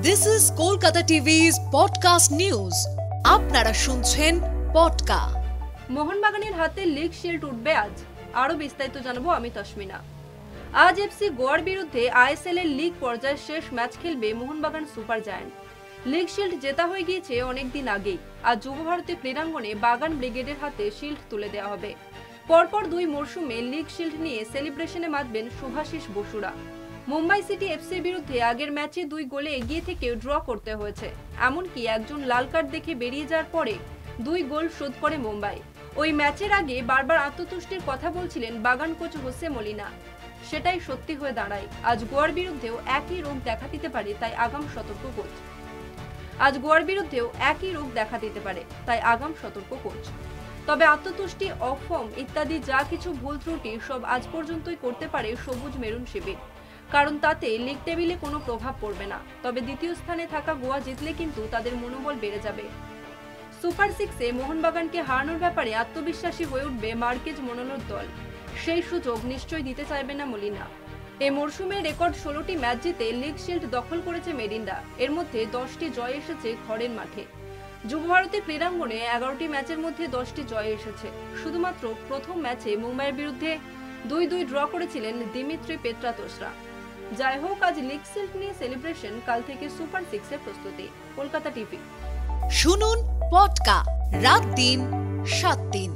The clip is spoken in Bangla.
This is Kolkata TV's podcast news. আপনারা শুনছেন পডকা। মোহনবাগানের হাতে লিগ শিল্ড উঠবে আজ। আরো বিস্তারিত জানাবো আমি তসমিনা। আজ এফসি গোয়ার বিরুদ্ধে আইএসএল এর লিগ পর্যায়ের শেষ ম্যাচ খেলবে Mohun Bagan super giant. League shield জেতা হয়ে গিয়েছে অনেকদিন আগেই। আজ যুব ভারতী ক্রীড়াঙ্গনে বাগান ব্রিগেডের হাতে শিল্ড তুলে দেওয়া হবে। পরপর দুই মরশুমে লিগ শিল্ড নিয়ে সেলিব্রেশনে মাতবেন শুভাশিস বসুরা। মুম্বাই সিটি এফসির বিরুদ্ধে আগের ম্যাচে 2 গোলে এগিয়ে থেকে ড্র করতে হয়েছে। এমনকি একজন লাল কার্ড দেখে বেরিয়ে যাওয়ার পরে 2 গোল শোধ করে মুম্বাই। ওই ম্যাচের আগে বারবার আত্মতুষ্টির কথা বলছিলেন বাগান কোচ হোসে মলিনা। সেটাই সত্যি হয়ে দাঁড়ায়। আজ গোয়ার বিরুদ্ধেও একই রোগ দেখা দিতে পারে, তাই আগাম সতর্ক কোচ। তবে আত্মতুষ্টি, অফ ফর্ম ইত্যাদি যা কিছু ভুল ত্রুটি সব আজ পর্যন্তই করতে পারে সবুজ মেরুন শিবির, কারণ তাতে লিগ টেবিলে কোনো প্রভাব পড়বে না। তবে দ্বিতীয় স্থানে থাকা গোয়া জিতলে কিন্তু তাদের মনোবল বেড়ে যাবে। সুপার 6-এ মোহনবাগানকে হারানোর ব্যাপারে আত্মবিশ্বাসী হয়ে উঠবে মার্কেজ মনোলোর দল। সেই সুযোগ নিশ্চয়ই দিতে চাইবে না মলিনা। এই মরশুমে রেকর্ড 16টি ম্যাচ জিতে লিগ শিল্ড দখল করেছে মেরিন্ডা। এর মধ্যে 10টি জয় এসেছে ঘরের মাঠে। যুব ভারতী ক্রীড়াঙ্গনে 11টি ম্যাচের মধ্যে 10টি জয় এসেছে। শুধুমাত্র প্রথম ম্যাচে মুম্বাইয়ের বিরুদ্ধে 2-2 ড্র করেছিলেন দিমিত্রি পেত্রাতোসরা। যাই হোক, আজ লিগ শিল্ড নিয়ে সেলিব্রেশন, কাল থেকে সুপার 6-এর প্রস্তুতি। কলকাতা টিভি। শুনুন পডকা রাত দিন 7 দিন।